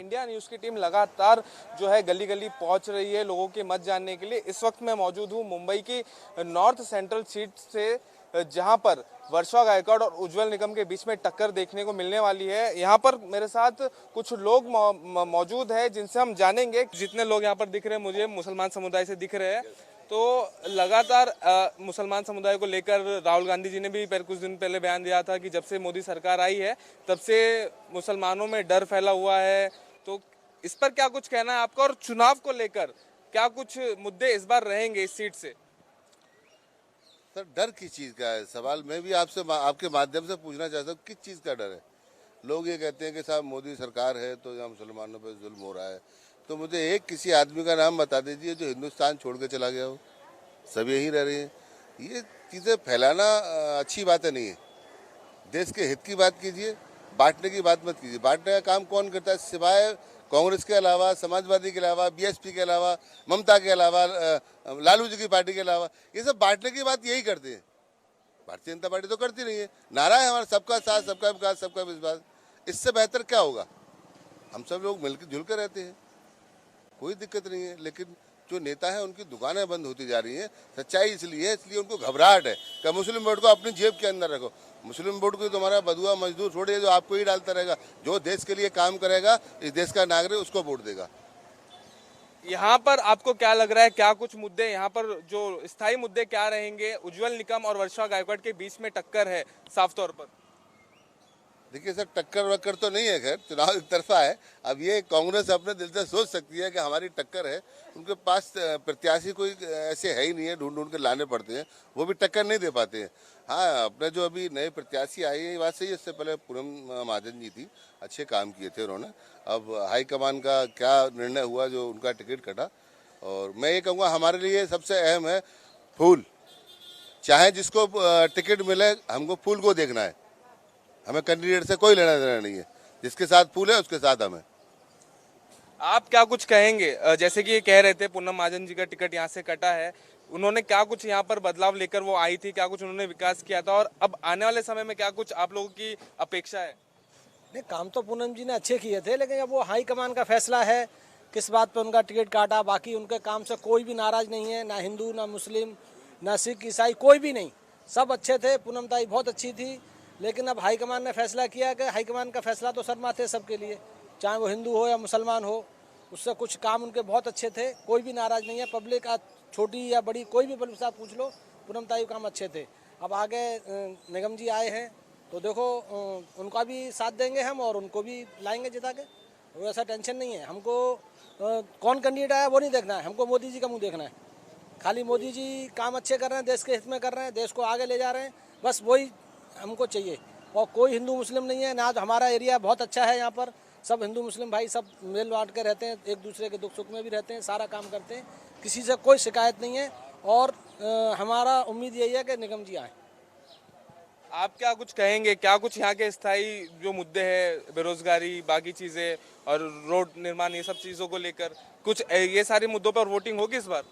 India news की team लगातार जो है गली गली पहुंच रही है लोगों के मत जानने के लिए। इस वक्त मैं मौजूद हूं मुंबई की नॉर्थ सेंट्रल सीट से, जहां पर वर्षा गायकवाड़ और उज्जवल निकम के बीच में टक्कर देखने को मिलने वाली है। यहां पर मेरे साथ कुछ लोग मौजूद हैं जिनसे हम जानेंगे। जितने लोग यहां पर दिख रहे हैं मुझे मुसलमान समुदाय से दिख रहे हैं। तो लगातार मुसलमान समुदाय को लेकर राहुल गांधी जी ने भी कुछ दिन पहले बयान दिया था कि जब से मोदी सरकार आई है तब से मुसलमानों में डर फैला हुआ है। तो इस पर क्या कुछ कहना है आपका, और चुनाव को लेकर क्या कुछ मुद्दे इस बार रहेंगे इस सीट से? सर, डर किस चीज़ का है? सवाल मैं भी आपसे आपके माध्यम से पूछना चाहता हूँ, किस चीज़ का डर है? लोग ये कहते हैं कि साहब मोदी सरकार है तो यहाँ मुसलमानों पे जुल्म हो रहा है। तो मुझे एक किसी आदमी का नाम बता दीजिए जो हिंदुस्तान छोड़ के चला गया हो। सब यहीं रह रहे हैं। ये चीज़ें फैलाना अच्छी बातें नहीं है। देश के हित की बात कीजिए, बांटने की बात मत कीजिए। बांटने का काम कौन करता है सिवाय कांग्रेस के अलावा, समाजवादी के अलावा, बीएसपी के अलावा, ममता के अलावा, लालू जी की पार्टी के अलावा? ये सब बांटने की बात यही करते हैं। भारतीय जनता पार्टी तो करती नहीं है। नारा है हमारा सबका साथ, सबका विकास, सबका विश्वास। इससे बेहतर क्या होगा? हम सब लोग मिलकर जुलकर रहते हैं, कोई दिक्कत नहीं है। लेकिन जो नेता है उनकी दुकानें बंद होती जा रही हैं। सच्चाई इसलिए उनको घबराहट है कि मुस्लिम वोट को अपनी जेब के अंदर रखो। मुस्लिम वोट को तुम्हारा बदुआ मजदूर छोड़िए जो आपको ही डालता रहेगा। जो देश के लिए काम करेगा, इस देश का नागरिक, उसको वोट देगा। यहाँ पर आपको क्या लग रहा है, क्या कुछ मुद्दे यहाँ पर जो स्थायी मुद्दे क्या रहेंगे? उज्जवल निकम और वर्षा गायकवाड़ के बीच में टक्कर है साफ तौर पर। देखिए सर, टक्कर वक्कर तो नहीं है, खैर चुनाव एक तरफा है। अब ये कांग्रेस अपने दिल से सोच सकती है कि हमारी टक्कर है। उनके पास प्रत्याशी कोई ऐसे है ही नहीं है, ढूंढ ढूंढ के लाने पड़ते हैं, वो भी टक्कर नहीं दे पाते हैं। हाँ, अपने जो अभी नए प्रत्याशी आए हैं, ये बात सही है। इससे पहले पूनम महाजन जी थी, अच्छे काम किए थे उन्होंने। अब हाईकमान का क्या निर्णय हुआ जो उनका टिकट कटा। और मैं ये कहूँगा हमारे लिए सबसे अहम है फूल। चाहे जिसको टिकट मिले, हमको फूल को देखना है। हमें कैंडिडेट से कोई लेना देना नहीं है। जिसके साथ फूल है उसके साथ हमें। आप क्या कुछ कहेंगे? जैसे कि ये कह रहे थे पूनम महाजन जी का टिकट यहाँ से कटा है, उन्होंने क्या कुछ यहाँ पर बदलाव लेकर वो आई थी, क्या कुछ उन्होंने विकास किया था, और अब आने वाले समय में क्या कुछ आप लोगों की अपेक्षा है? नहीं, काम तो पूनम जी ने अच्छे किए थे, लेकिन अब वो हाईकमान का फैसला है किस बात पे उनका टिकट काटा। बाकी उनके काम से कोई भी नाराज नहीं है, ना हिंदू, ना मुस्लिम, ना सिख, ईसाई, कोई भी नहीं। सब अच्छे थे। पूनम ताई बहुत अच्छी थी। लेकिन अब हाईकमान ने फैसला किया कि हाईकमान का फैसला तो शर्माते सबके लिए, चाहे वो हिंदू हो या मुसलमान हो। उससे कुछ काम उनके बहुत अच्छे थे, कोई भी नाराज नहीं है। पब्लिक आज छोटी या बड़ी, कोई भी पब्लिक साहब पूछ लो, पूनम ताई काम अच्छे थे। अब आगे निगम जी आए हैं तो देखो उनका भी साथ देंगे हम, और उनको भी लाएंगे जिता के। वो ऐसा टेंशन नहीं है हमको। कौन कैंडिडेट आया वो नहीं देखना है हमको, मोदी जी का मुंह देखना है। खाली मोदी जी काम अच्छे कर रहे हैं, देश के हित में कर रहे हैं, देश को आगे ले जा रहे हैं, बस वही हमको चाहिए। और कोई हिंदू मुस्लिम नहीं है ना। हमारा एरिया बहुत अच्छा है, यहाँ पर सब हिंदू मुस्लिम भाई सब मिल बांट के रहते हैं, एक दूसरे के दुख सुख में भी रहते हैं, सारा काम करते हैं, किसी से कोई शिकायत नहीं है। और हमारा उम्मीद यही है कि निगम जी आए। आप क्या कुछ कहेंगे, क्या कुछ यहाँ के स्थायी जो मुद्दे हैं, बेरोजगारी, बाकी चीजें और रोड निर्माण, ये सब चीजों को लेकर कुछ ये सारे मुद्दों पर वोटिंग होगी इस बार?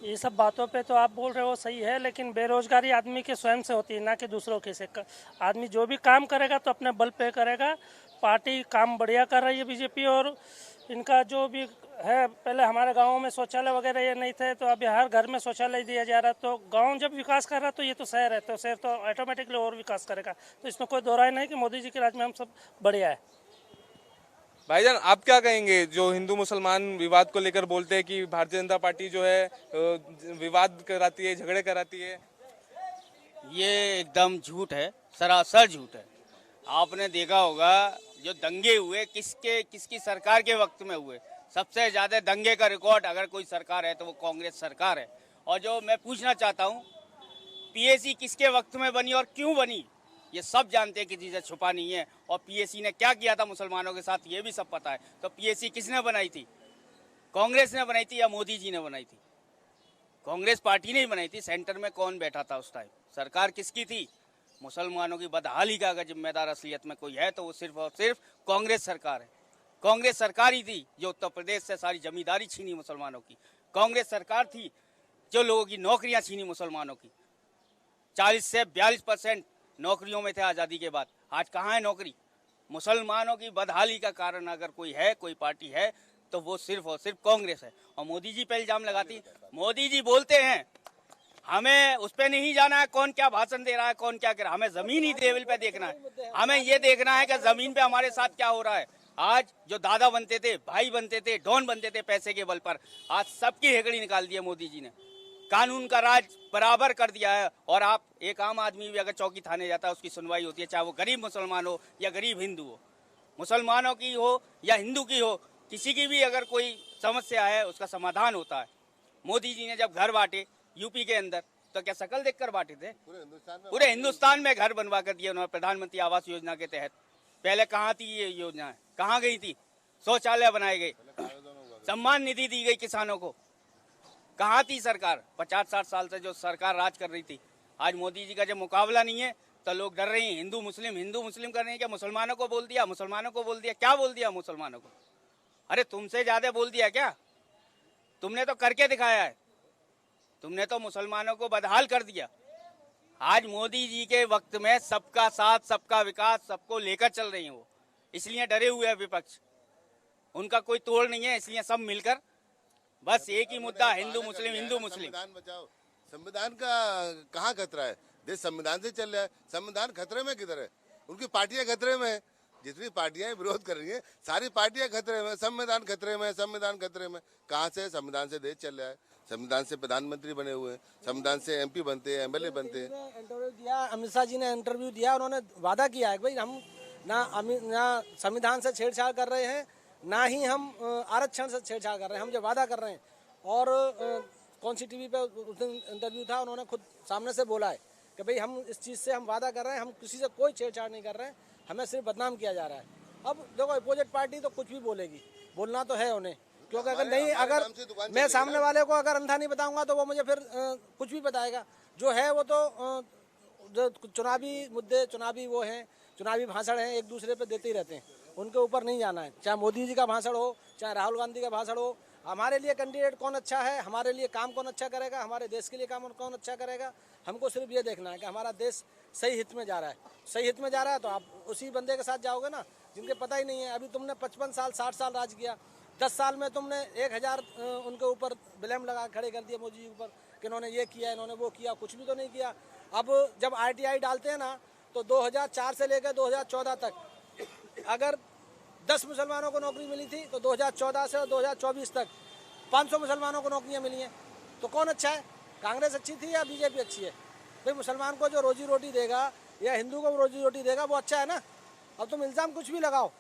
ये सब बातों पे तो आप बोल रहे हो सही है, लेकिन बेरोजगारी आदमी के स्वयं से होती है, ना कि दूसरों के से। आदमी जो भी काम करेगा तो अपने बल पे करेगा। पार्टी काम बढ़िया कर रही है बीजेपी, और इनका जो भी है, पहले हमारे गाँव में शौचालय वगैरह ये नहीं थे, तो अभी हर घर में शौचालय दिया जा रहा है। तो गाँव जब विकास कर रहा है तो ये तो शहर है, तो शहर तो ऑटोमेटिकली और विकास करेगा। तो इसमें कोई दो राय नहीं कि मोदी जी के राज में हम सब बढ़िया है। भाईजान, आप क्या कहेंगे? जो हिंदू मुसलमान विवाद को लेकर बोलते हैं कि भारतीय जनता पार्टी जो है विवाद कराती है, झगड़े कराती है, ये एकदम झूठ है, सरासर झूठ है। आपने देखा होगा जो दंगे हुए किसकी सरकार के वक्त में हुए। सबसे ज्यादा दंगे का रिकॉर्ड अगर कोई सरकार है तो वो कांग्रेस सरकार है। और जो मैं पूछना चाहता हूँ, पीएसी किसके वक्त में बनी और क्यों बनी, ये सब जानते हैं कि चीजें छुपा नहीं है। और पीएसी ने क्या किया था मुसलमानों के साथ, ये भी सब पता है। तो पीएसी किसने बनाई थी? कांग्रेस ने बनाई थी या मोदी जी ने बनाई थी? कांग्रेस पार्टी ने ही बनाई थी। सेंटर में कौन बैठा था उस टाइम? सरकार किसकी थी? मुसलमानों की बदहाली का अगर जिम्मेदार असलियत में कोई है तो वो सिर्फ और सिर्फ कांग्रेस सरकार है। कांग्रेस सरकार ही थी जो उत्तर प्रदेश से सारी जमींदारी छीनी मुसलमानों की। कांग्रेस सरकार थी जो लोगों की नौकरियां छीनी मुसलमानों की। 40 से 42% नौकरियों में थे आज़ादी के बाद। आज कहाँ है नौकरी? मुसलमानों की बदहाली का कारण अगर कोई है, कोई पार्टी है, तो वो सिर्फ और सिर्फ कांग्रेस है। और मोदी जी पे इल्जाम लगाती, मोदी जी बोलते हैं हमें उस पे नहीं जाना है कौन क्या भाषण दे रहा है, कौन क्या कर रहा है, हमें जमीनी लेवल पे देखना है। हमें ये देखना है कि जमीन पे हमारे साथ क्या हो रहा है। आज जो दादा बनते थे, भाई बनते थे, डॉन बनते थे पैसे के बल पर, आज सबकी हेकड़ी निकाल दी है मोदी जी ने। कानून का राज बराबर कर दिया है। और आप एक आम आदमी भी अगर चौकी थाने जाता है, उसकी सुनवाई होती है, चाहे वो गरीब मुसलमान हो या गरीब हिंदू हो, मुसलमानों की हो या हिंदू की हो, किसी की भी अगर कोई समस्या है उसका समाधान होता है। मोदी जी ने जब घर बांटे यूपी के अंदर, तो क्या शकल देखकर बांटे थे? पूरे हिंदुस्तान में घर बनवा कर दिए उन्होंने प्रधानमंत्री आवास योजना के तहत। पहले कहाँ थी ये योजना, कहाँ गई थी? शौचालय बनाए गए, सम्मान निधि दी गई किसानों को, कहाँ थी सरकार? 50-60 साल से जो सरकार राज कर रही थी। आज मोदी जी का जब मुकाबला नहीं है तो लोग डर रहे हैं। हिंदू मुस्लिम कर रहे हैं। क्या मुसलमानों को बोल दिया, मुसलमानों को बोल दिया, क्या बोल दिया मुसलमानों को? अरे तुमसे ज्यादा बोल दिया क्या? तुमने तो करके दिखाया है, तुमने तो मुसलमानों को बदहाल कर दिया। आज मोदी जी के वक्त में सबका साथ, सबका विकास, सबको लेकर चल रही हैं वो, इसलिए डरे हुए हैं विपक्ष। उनका कोई तोड़ नहीं है, इसलिए सब मिलकर बस एक ही मुद्दा, हिंदू मुस्लिम, हिंदू मुस्लिम। संविधान बचाओ। संविधान का कहाँ खतरा है? देश संविधान से चल रहा है। संविधान खतरे में किधर है? उनकी पार्टियां खतरे में है। जितनी पार्टियां विरोध कर रही हैं, सारी पार्टियां खतरे में, संविधान खतरे में, संविधान खतरे में। कहाँ से? संविधान से देश चल रहा है। संविधान से प्रधानमंत्री बने हुए हैं, संविधान से एमपी बनते हैं, एमएलए बनते हैं। इंटरव्यू दिया, अमित शाह जी ने इंटरव्यू दिया, उन्होंने वादा किया है कि भाई हम ना संविधान से छेड़छाड़ कर रहे हैं, ना ही हम आरक्षण से छेड़छाड़ कर रहे हैं। हम जो वादा कर रहे हैं। और कौन सी टीवी पे उस दिन इंटरव्यू था, उन्होंने खुद सामने से बोला है कि भाई हम इस चीज़ से हम वादा कर रहे हैं, हम किसी से कोई छेड़छाड़ नहीं कर रहे हैं, हमें सिर्फ बदनाम किया जा रहा है। अब देखो अपोजिट पार्टी तो कुछ भी बोलेगी, बोलना तो है उन्हें, क्योंकि अगर नहीं, अगर मैं सामने वाले को अगर अंधा नहीं बताऊंगा तो वो मुझे फिर कुछ भी बताएगा। जो है वो तो जो चुनावी मुद्दे, चुनावी वो हैं, चुनावी भाषण हैं, एक दूसरे पे देते ही रहते हैं, उनके ऊपर नहीं जाना है। चाहे मोदी जी का भाषण हो, चाहे राहुल गांधी का भाषण हो, हमारे लिए कैंडिडेट कौन अच्छा है, हमारे लिए काम कौन अच्छा करेगा, हमारे देश के लिए काम कौन अच्छा करेगा, हमको सिर्फ ये देखना है कि हमारा देश सही हित में जा रहा है। सही हित में जा रहा है तो आप उसी बंदे के साथ जाओगे ना, जिनके पता ही नहीं है। अभी तुमने 55 साल 60 साल राज किया, 10 साल में तुमने 1000 उनके ऊपर ब्लेम लगा खड़े कर दिए मोदी जी के ऊपर कि इन्होंने ये किया, इन्होंने वो किया, कुछ भी तो नहीं किया। अब जब ITI डालते हैं ना, तो 2004 से लेकर 2014 तक अगर 10 मुसलमानों को नौकरी मिली थी, तो 2014 से 2024 तक 500 मुसलमानों को नौकरियां मिली हैं। तो कौन अच्छा है? कांग्रेस अच्छी थी या बीजेपी अच्छी है? भाई मुसलमान को जो रोजी रोटी देगा या हिंदू को रोजी रोटी देगा वो अच्छा है ना। अब तुम इल्ज़ाम कुछ भी लगाओ,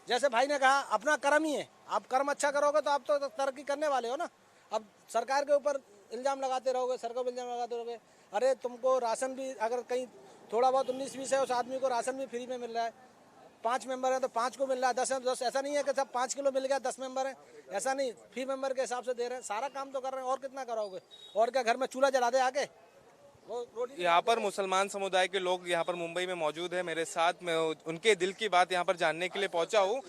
जैसे भाई ने कहा अपना कर्म ही है, आप कर्म अच्छा करोगे तो आप तो तरक्की करने वाले हो ना। अब सरकार के ऊपर इल्ज़ाम लगाते रहोगे, सरकार पर इल्ज़ाम लगाते रहोगे। अरे तुमको राशन भी अगर कहीं थोड़ा बहुत 19-20 है, उस आदमी को राशन भी फ्री में मिल रहा है। 5 मेंबर हैं तो 5 को मिल रहा है, 10 है तो 10। ऐसा नहीं है कि सब 5 किलो मिल गया, 10 मेंबर हैं, ऐसा नहीं। फी मेंबर के हिसाब से दे रहे हैं, सारा काम तो कर रहे हैं। और कितना करोगे? और क्या घर में चूल्हा जला दे आके? यहाँ पर मुसलमान समुदाय के लोग यहाँ पर मुंबई में मौजूद है मेरे साथ, मैं उनके दिल की बात यहाँ पर जानने के लिए पहुंचा हूँ।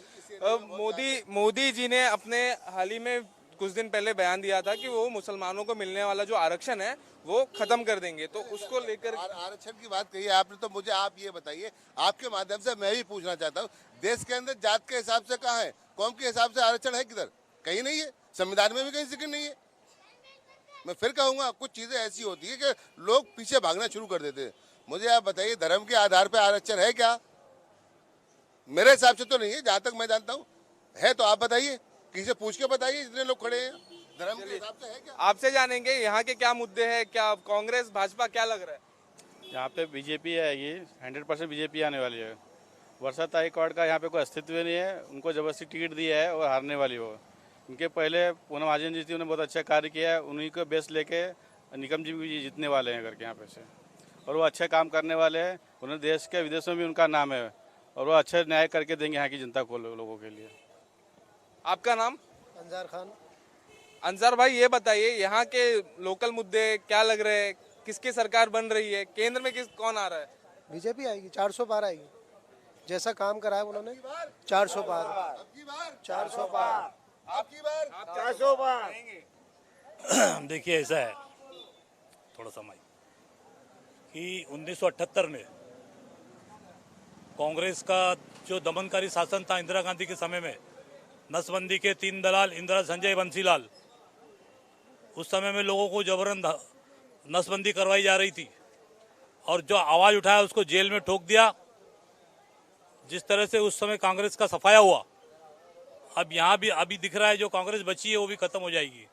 मोदी जी ने अपने हाल ही में कुछ दिन पहले बयान दिया था कि वो मुसलमानों को मिलने वाला जो आरक्षण है वो खत्म कर देंगे, तो उसको लेकर आरक्षण की बात कही है आपने, तो मुझे आप ये बताइए, आपके माध्यम से मैं भी पूछना चाहता हूँ, देश के अंदर जात के हिसाब से कहाँ है, कौम के हिसाब से आरक्षण है किधर? कहीं नहीं है। संविधान में भी कहीं जिक्र नहीं है। मैं फिर कहूंगा, कुछ चीजें ऐसी होती है कि लोग पीछे भागना शुरू कर देते हैं। मुझे आप बताइए, धर्म के आधार पर आरक्षण है क्या? मेरे हिसाब से तो नहीं है, जहां तक मैं जानता हूँ। है तो आप बताइए, किसी से पूछ के बताइए, जितने लोग खड़े हैं धर्म के हिसाब से है क्या? आपसे जानेंगे यहाँ के क्या मुद्दे हैं, क्या कांग्रेस भाजपा क्या लग रहा है? यहाँ पे बीजेपी आएगी, 100% बीजेपी आने वाली है। वर्षा गायकवाड़ का यहाँ पे कोई अस्तित्व नहीं है, उनको जबरदस्ती टिकट दिया है और हारने वाली वो। उनके पहले पूनम महाजन जी थी, उन्होंने बहुत अच्छा कार्य किया है, उन्हीं को बेस लेके निकम जी भी जीतने वाले हैं करके यहाँ पे से। और वो अच्छे काम करने वाले हैं, उन्होंने देश के विदेशों में उनका नाम है और वो अच्छे न्याय करके देंगे यहाँ की जनता को, लोगों के लिए। आपका नाम? अंजार खान। अंजार भाई, ये बताइए यहाँ के लोकल मुद्दे क्या लग रहे हैं, किसकी सरकार बन रही है, केंद्र में कौन आ रहा है? बीजेपी आएगी, 400 पार आएगी। जैसा काम करा है उन्होंने, 400 पार, 400 पार, आपकी बार 400 पार। देखिए ऐसा है, थोड़ा समय कि 1978 में कांग्रेस का जो दमनकारी शासन था इंदिरा गांधी के समय में, नसबंदी के 3 दलाल इंदिरा, संजय, बंसीलाल, उस समय में लोगों को जबरन नसबंदी करवाई जा रही थी और जो आवाज उठाया उसको जेल में ठोक दिया। जिस तरह से उस समय कांग्रेस का सफाया हुआ, अब यहाँ भी अभी दिख रहा है जो कांग्रेस बची है वो भी खत्म हो जाएगी,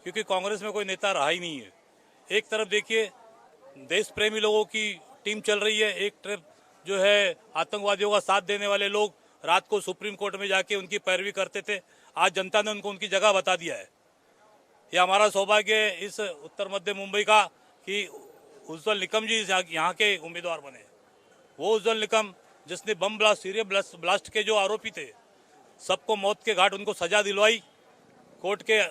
क्योंकि कांग्रेस में कोई नेता रहा ही नहीं है। एक तरफ देखिए देश प्रेमी लोगों की टीम चल रही है, एक तरफ जो है आतंकवादियों का साथ देने वाले लोग रात को सुप्रीम कोर्ट में जाके उनकी पैरवी करते थे। आज जनता ने उनको उनकी जगह बता दिया है। यह हमारा सौभाग्य है इस उत्तर मध्य मुंबई का कि उज्जवल निकम जी यहाँ के उम्मीदवार बने। वो उज्जवल निकम जिसने बम ब्लास्ट, सीरियस ब्लास्ट के जो आरोपी थे, सबको मौत के घाट उनको सजा दिलवाई कोर्ट के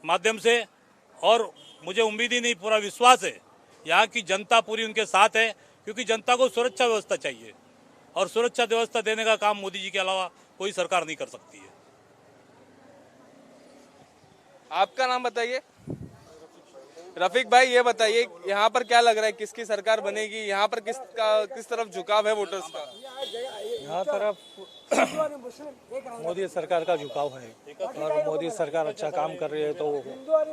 माध्यम से, और मुझे उम्मीद ही नहीं, पूरा विश्वास है यहाँ की जनता पूरी उनके साथ है, क्योंकि जनता को सुरक्षा व्यवस्था चाहिए और सुरक्षा व्यवस्था देने का काम मोदी जी के अलावा कोई सरकार नहीं कर सकती है। आपका नाम बताइए। रफीक भाई, ये बताइए यहाँ पर क्या लग रहा है, किसकी सरकार बनेगी? यहाँ पर किस तरफ झुकाव है वोटर्स का? यहाँ तरफ मोदी सरकार का झुकाव है और मोदी सरकार अच्छा काम कर रही है तो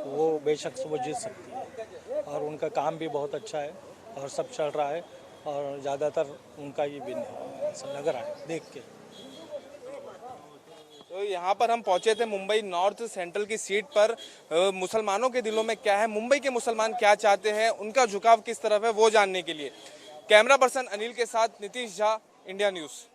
वो बेशक से वो जीत सकती है और उनका काम भी बहुत अच्छा है और सब चल रहा है और ज़्यादातर उनका ही विन है, ऐसा लग रहा है देख के। तो यहाँ पर हम पहुंचे थे मुंबई नॉर्थ सेंट्रल की सीट पर। मुसलमानों के दिलों में क्या है, मुंबई के मुसलमान क्या चाहते हैं, उनका झुकाव किस तरफ है, वो जानने के लिए। कैमरा पर्सन अनिल के साथ नीतीश झा, इंडिया न्यूज़।